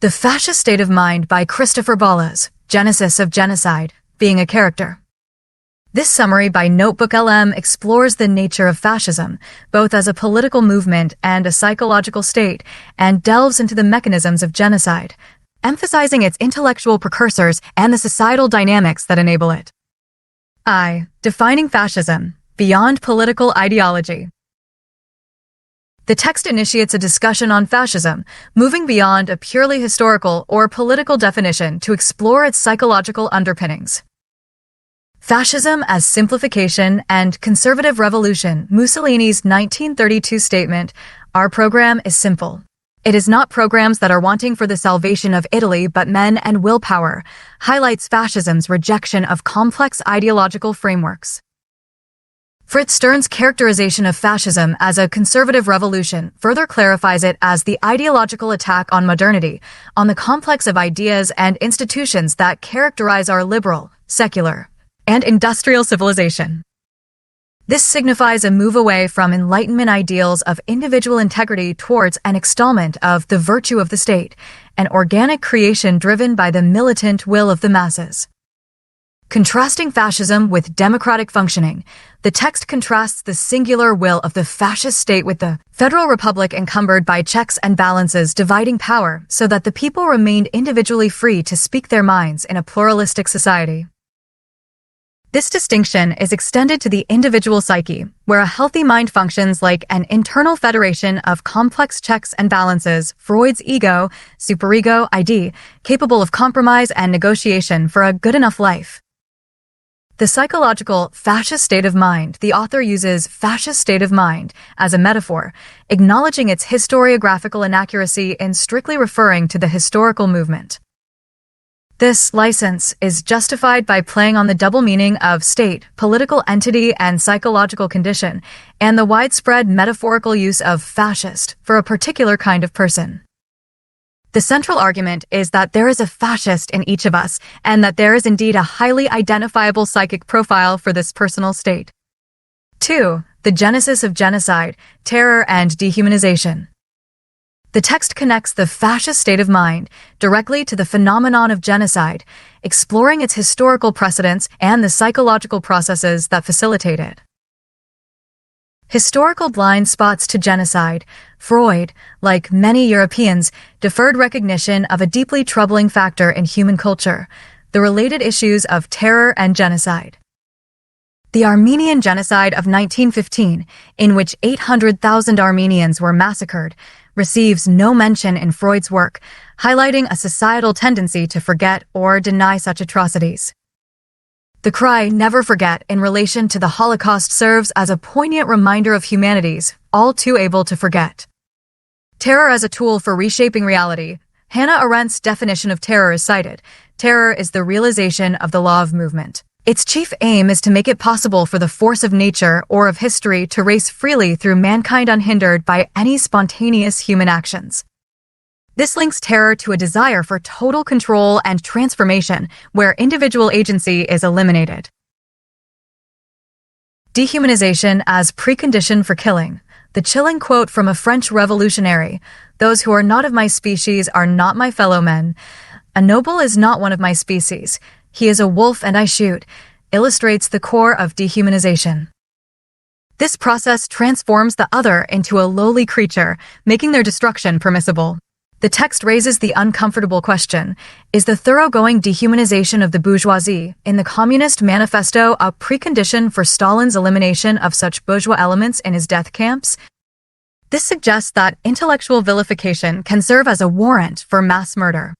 The Fascist State of Mind by Christopher Bollas, Genesis of Genocide, being a character. This summary by NoteBookLM explores the nature of fascism, both as a political movement and a psychological state, and delves into the mechanisms of genocide, emphasizing its intellectual precursors and the societal dynamics that enable it. Defining fascism, beyond political ideology. The text initiates a discussion on fascism, moving beyond a purely historical or political definition to explore its psychological underpinnings. Fascism as Simplification and Conservative Revolution. Mussolini's 1932 statement, "Our program is simple. It is not programs that are wanting for the salvation of Italy but men and willpower," highlights fascism's rejection of complex ideological frameworks. Fritz Stern's characterization of fascism as a conservative revolution further clarifies it as the ideological attack on modernity, on the complex of ideas and institutions that characterize our liberal, secular, and industrial civilization. This signifies a move away from Enlightenment ideals of individual integrity towards an extolment of the virtue of the state, an organic creation driven by the militant will of the masses. Contrasting fascism with democratic functioning, the text contrasts the singular will of the fascist state with the federal republic encumbered by checks and balances dividing power so that the people remained individually free to speak their minds in a pluralistic society. This distinction is extended to the individual psyche, where a healthy mind functions like an internal federation of complex checks and balances, Freud's ego, superego, ID, capable of compromise and negotiation for a good enough life. The psychological fascist state of mind. The author uses fascist state of mind as a metaphor, acknowledging its historiographical inaccuracy in strictly referring to the historical movement. This license is justified by playing on the double meaning of state, political entity, and psychological condition, and the widespread metaphorical use of fascist for a particular kind of person. The central argument is that there is a fascist in each of us, and that there is indeed a highly identifiable psychic profile for this personal state. 2. The genesis of genocide, terror, and dehumanization. The text connects the fascist state of mind directly to the phenomenon of genocide, exploring its historical precedents and the psychological processes that facilitate it. Historical blind spots to genocide. Freud, like many Europeans, deferred recognition of a deeply troubling factor in human culture, the related issues of terror and genocide. The Armenian genocide of 1915, in which 800,000 Armenians were massacred, receives no mention in Freud's work, highlighting a societal tendency to forget or deny such atrocities. The cry, "Never forget," in relation to the Holocaust serves as a poignant reminder of humanity's all too able to forget. Terror as a tool for reshaping reality. Hannah Arendt's definition of terror is cited. Terror is the realization of the law of movement. Its chief aim is to make it possible for the force of nature or of history to race freely through mankind unhindered by any spontaneous human actions. This links terror to a desire for total control and transformation, where individual agency is eliminated. Dehumanization as precondition for killing. The chilling quote from a French revolutionary, "Those who are not of my species are not my fellow men. A noble is not one of my species. He is a wolf and I shoot," illustrates the core of dehumanization. This process transforms the other into a lowly creature, making their destruction permissible. The text raises the uncomfortable question, is the thoroughgoing dehumanization of the bourgeoisie in the Communist Manifesto a precondition for Stalin's elimination of such bourgeois elements in his death camps? This suggests that intellectual vilification can serve as a warrant for mass murder.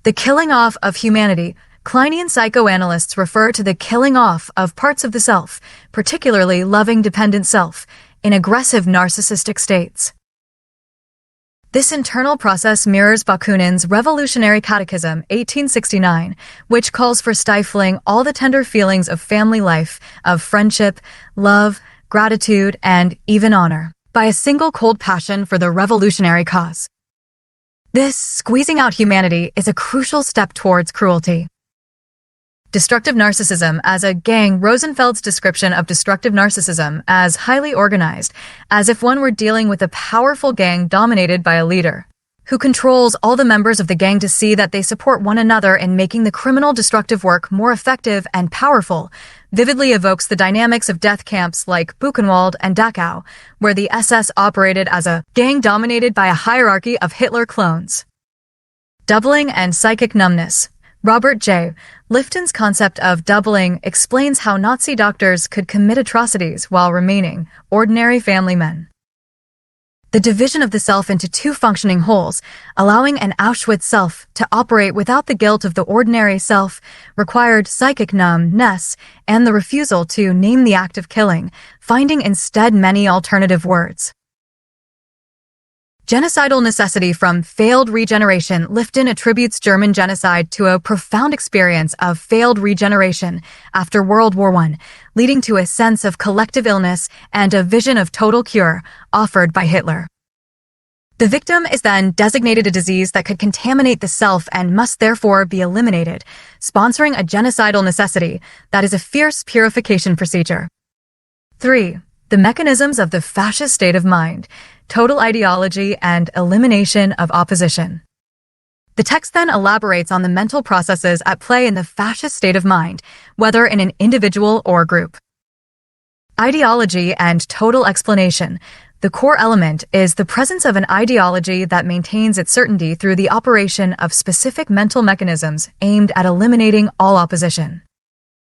The killing off of humanity. Kleinian psychoanalysts refer to the killing off of parts of the self, particularly loving dependent self, in aggressive narcissistic states. This internal process mirrors Bakunin's Revolutionary Catechism, 1869, which calls for stifling all the tender feelings of family life, of friendship, love, gratitude, and even honor, by a single cold passion for the revolutionary cause. This squeezing out humanity is a crucial step towards cruelty. Destructive narcissism as a gang. Rosenfeld's description of destructive narcissism as highly organized, as if one were dealing with a powerful gang dominated by a leader. who controls all the members of the gang to see that they support one another in making the criminal destructive work more effective and powerful, vividly evokes the dynamics of death camps like Buchenwald and Dachau, where the SS operated as a gang dominated by a hierarchy of Hitler clones. Doubling and psychic numbness. Robert J. Lifton's concept of doubling explains how Nazi doctors could commit atrocities while remaining ordinary family men. The division of the self into two functioning wholes, allowing an Auschwitz self to operate without the guilt of the ordinary self, required psychic numbness and the refusal to name the act of killing, finding instead many alternative words. Genocidal necessity from failed regeneration. Lifton attributes German genocide to a profound experience of failed regeneration after World War I, leading to a sense of collective illness and a vision of total cure offered by Hitler. The victim is then designated a disease that could contaminate the self and must therefore be eliminated, sponsoring a genocidal necessity that is a fierce purification procedure. 3. The mechanisms of the fascist state of mind. Total ideology and elimination of opposition. The text then elaborates on the mental processes at play in the fascist state of mind, whether in an individual or group. Ideology and total explanation. The core element is the presence of an ideology that maintains its certainty through the operation of specific mental mechanisms aimed at eliminating all opposition.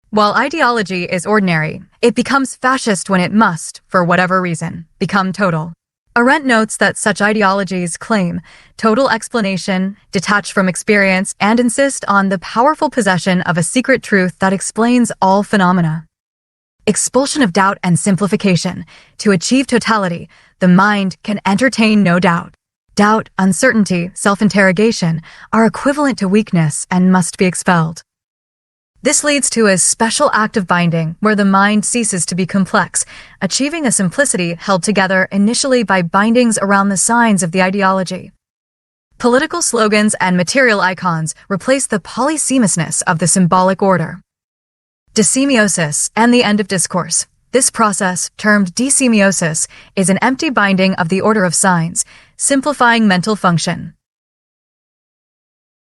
While ideology is ordinary, it becomes fascist when it must, for whatever reason, become total. Arendt notes that such ideologies claim total explanation, detach from experience, and insist on the powerful possession of a secret truth that explains all phenomena. Expulsion of doubt and simplification. To achieve totality, the mind can entertain no doubt. Doubt, uncertainty, self-interrogation are equivalent to weakness and must be expelled. This leads to a special act of binding where the mind ceases to be complex, achieving a simplicity held together initially by bindings around the signs of the ideology. Political slogans and material icons replace the polysemousness of the symbolic order. Desemiosis and the end of discourse. This process, termed desemiosis, is an empty binding of the order of signs, simplifying mental function.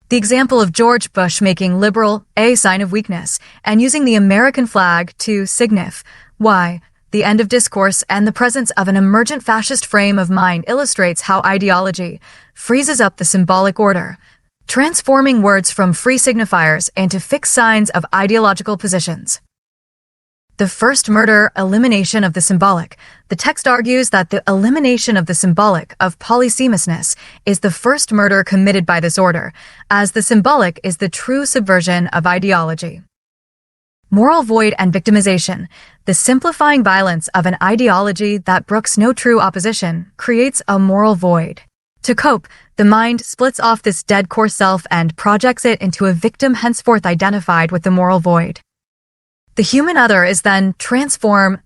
The example of George Bush making liberal a sign of weakness and using the American flag to signify the end of discourse and the presence of an emergent fascist frame of mind illustrates how ideology freezes up the symbolic order, transforming words from free signifiers into fixed signs of ideological positions. The first murder, elimination of the symbolic. The text argues that the elimination of the symbolic, of polysemousness, is the first murder committed by this order, as the symbolic is the true subversion of ideology. Moral void and victimization. The simplifying violence of an ideology that brooks no true opposition creates a moral void. To cope, the mind splits off this dead core self and projects it into a victim henceforth identified with the moral void. The human other is then transformed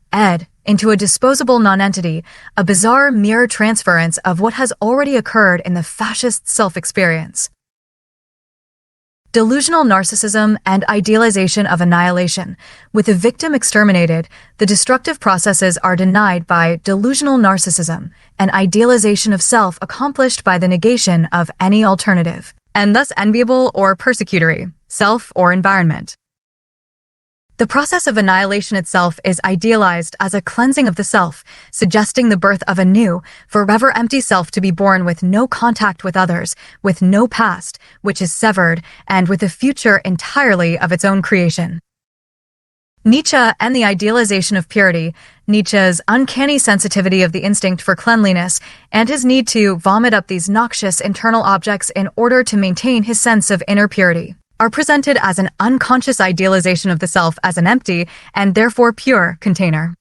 into a disposable nonentity, a bizarre mirror transference of what has already occurred in the fascist self-experience. Delusional narcissism and idealization of annihilation. With the victim exterminated, the destructive processes are denied by delusional narcissism, an idealization of self accomplished by the negation of any alternative, and thus enviable or persecutory, self or environment. The process of annihilation itself is idealized as a cleansing of the self, suggesting the birth of a new, forever empty self to be born with no contact with others, with no past, which is severed, and with a future entirely of its own creation. Nietzsche and the idealization of purity. Nietzsche's uncanny sensitivity of the instinct for cleanliness and his need to vomit up these noxious internal objects in order to maintain his sense of inner purity are presented as an unconscious idealization of the self as an empty, and therefore pure, container.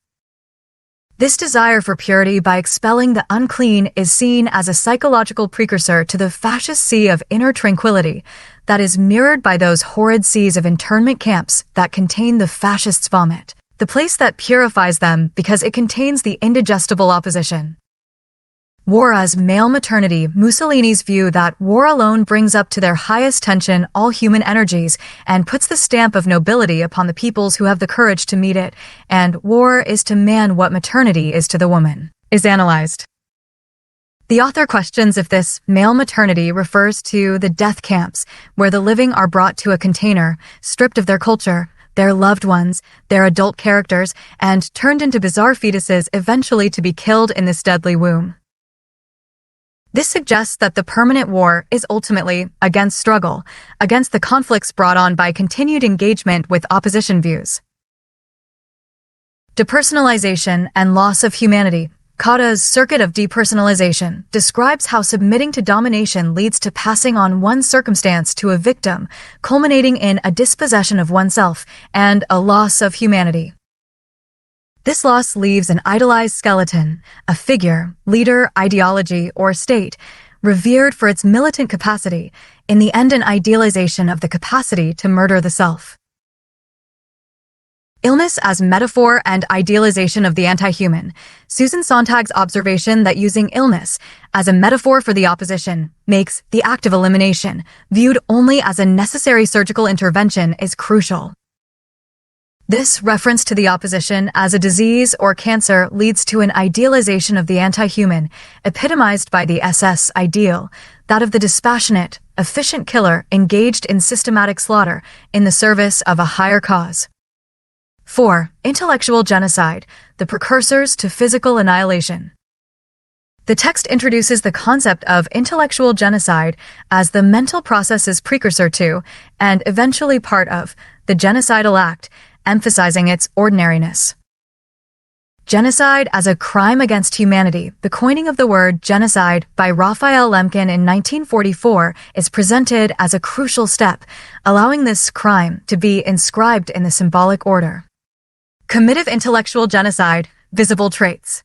This desire for purity by expelling the unclean is seen as a psychological precursor to the fascist sea of inner tranquility that is mirrored by those horrid seas of internment camps that contain the fascists' vomit, the place that purifies them because it contains the indigestible opposition. War as male maternity. Mussolini's view that war alone brings up to their highest tension all human energies and puts the stamp of nobility upon the peoples who have the courage to meet it, and war is to man what maternity is to the woman, is analyzed. The author questions if this male maternity refers to the death camps, where the living are brought to a container, stripped of their culture, their loved ones, their adult characters, and turned into bizarre fetuses eventually to be killed in this deadly womb. This suggests that the permanent war is ultimately against struggle, against the conflicts brought on by continued engagement with opposition views. Depersonalization and loss of humanity. Kada's circuit of depersonalization describes how submitting to domination leads to passing on one circumstance to a victim, culminating in a dispossession of oneself and a loss of humanity. This loss leaves an idolized skeleton, a figure, leader, ideology, or state, revered for its militant capacity, in the end an idealization of the capacity to murder the self. Illness as metaphor and idealization of the anti-human. Susan Sontag's observation that using illness as a metaphor for the opposition makes the act of elimination, viewed only as a necessary surgical intervention, is crucial. This reference to the opposition as a disease or cancer leads to an idealization of the anti-human, epitomized by the SS ideal, that of the dispassionate, efficient killer engaged in systematic slaughter in the service of a higher cause. 4. Intellectual genocide, the precursors to physical annihilation. The text introduces the concept of intellectual genocide as the mental process's precursor to, and eventually part of, the genocidal act, emphasizing its ordinariness. Genocide as a crime against humanity. The coining of the word genocide by Raphael Lemkin in 1944 is presented as a crucial step, allowing this crime to be inscribed in the symbolic order. Combative intellectual genocide, visible traits.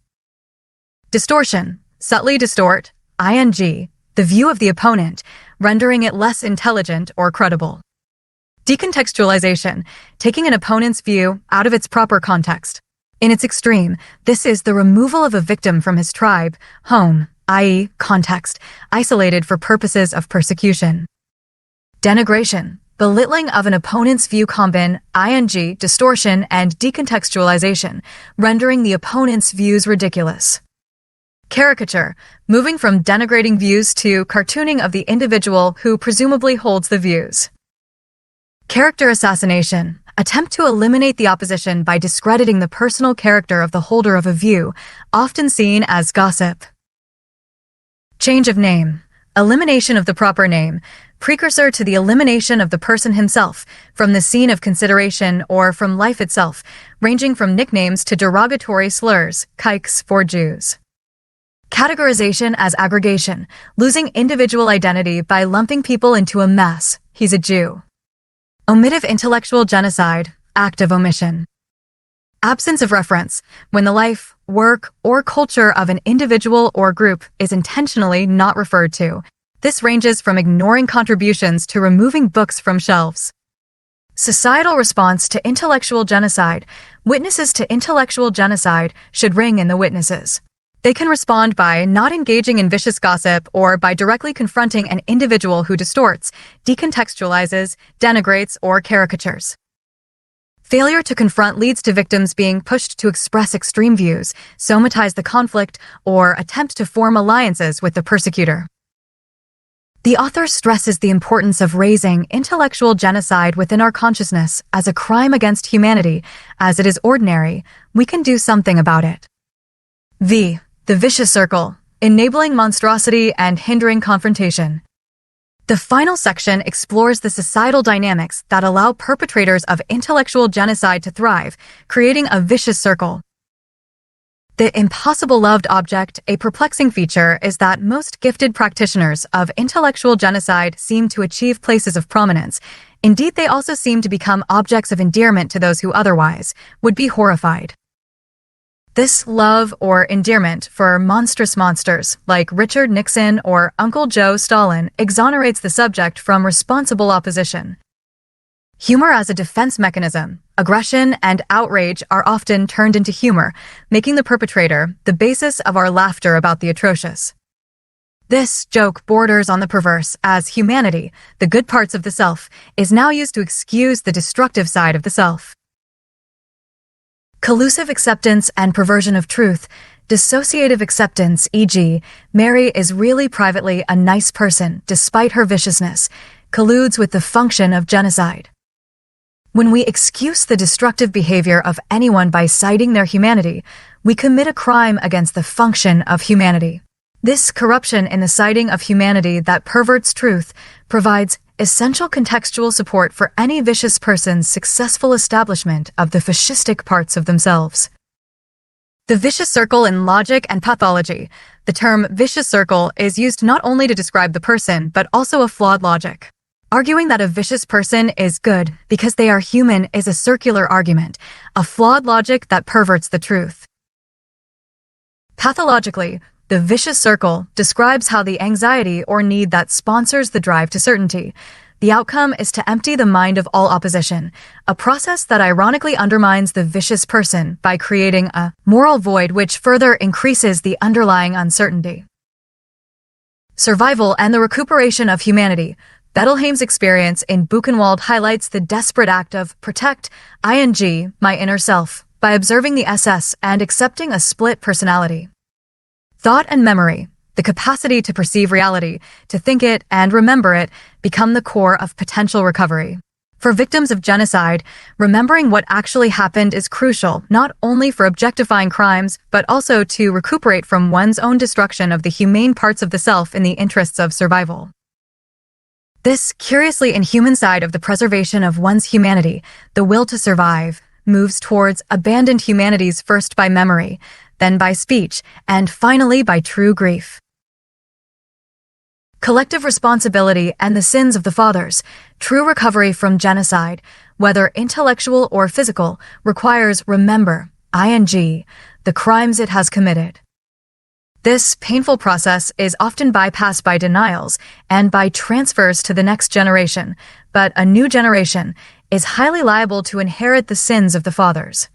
Distortion, subtly distort, ing, the view of the opponent, rendering it less intelligent or credible. Decontextualization, taking an opponent's view out of its proper context. In its extreme, this is the removal of a victim from his tribe, home, i.e., context, isolated for purposes of persecution. Denigration, belittling of an opponent's view combine, ing, distortion, and decontextualization, rendering the opponent's views ridiculous. Caricature, moving from denigrating views to cartooning of the individual who presumably holds the views. Character assassination, attempt to eliminate the opposition by discrediting the personal character of the holder of a view, often seen as gossip. Change of name, elimination of the proper name, precursor to the elimination of the person himself, from the scene of consideration or from life itself, ranging from nicknames to derogatory slurs, kikes for Jews. Categorization as aggregation, losing individual identity by lumping people into a mess, he's a Jew. Omissive intellectual genocide, act of omission. Absence of reference, when the life, work, or culture of an individual or group is intentionally not referred to. This ranges from ignoring contributions to removing books from shelves. Societal response to intellectual genocide. Witnesses to intellectual genocide should ring in the witnesses. They can respond by not engaging in vicious gossip or by directly confronting an individual who distorts, decontextualizes, denigrates, or caricatures. Failure to confront leads to victims being pushed to express extreme views, somatize the conflict, or attempt to form alliances with the persecutor. The author stresses the importance of raising intellectual genocide within our consciousness as a crime against humanity. As it is ordinary, we can do something about it. V. The vicious circle, enabling monstrosity and hindering confrontation. The final section explores the societal dynamics that allow perpetrators of intellectual genocide to thrive, creating a vicious circle. The impossible loved object, a perplexing feature, is that most gifted practitioners of intellectual genocide seem to achieve places of prominence. Indeed, they also seem to become objects of endearment to those who otherwise would be horrified. This love or endearment for monstrous monsters like Richard Nixon or Uncle Joe Stalin exonerates the subject from responsible opposition. Humor as a defense mechanism. Aggression and outrage are often turned into humor, making the perpetrator the basis of our laughter about the atrocious. This joke borders on the perverse, as humanity, the good parts of the self, is now used to excuse the destructive side of the self. Collusive acceptance and perversion of truth. Dissociative acceptance, e.g., Mary is really privately a nice person despite her viciousness, colludes with the function of genocide. When we excuse the destructive behavior of anyone by citing their humanity, we commit a crime against the function of humanity. This corruption in the citing of humanity that perverts truth provides essential contextual support for any vicious person's successful establishment of the fascistic parts of themselves. The vicious circle in logic and pathology. The term vicious circle is used not only to describe the person, but also a flawed logic. Arguing that a vicious person is good because they are human is a circular argument, a flawed logic that perverts the truth. Pathologically, the vicious circle describes how the anxiety or need that sponsors the drive to certainty. The outcome is to empty the mind of all opposition, a process that ironically undermines the vicious person by creating a moral void which further increases the underlying uncertainty. Survival and the recuperation of humanity. Bettelheim's experience in Buchenwald highlights the desperate act of protect, my inner self, by observing the SS and accepting a split personality. Thought and memory, the capacity to perceive reality, to think it and remember it, become the core of potential recovery. For victims of genocide, remembering what actually happened is crucial, not only for objectifying crimes, but also to recuperate from one's own destruction of the humane parts of the self in the interests of survival. This curiously inhuman side of the preservation of one's humanity, the will to survive, moves towards abandoned humanities first by memory, then by speech, and finally by true grief. Collective responsibility and the sins of the fathers. True recovery from genocide, whether intellectual or physical, requires remember, the crimes it has committed. This painful process is often bypassed by denials and by transfers to the next generation, but a new generation is highly liable to inherit the sins of the fathers.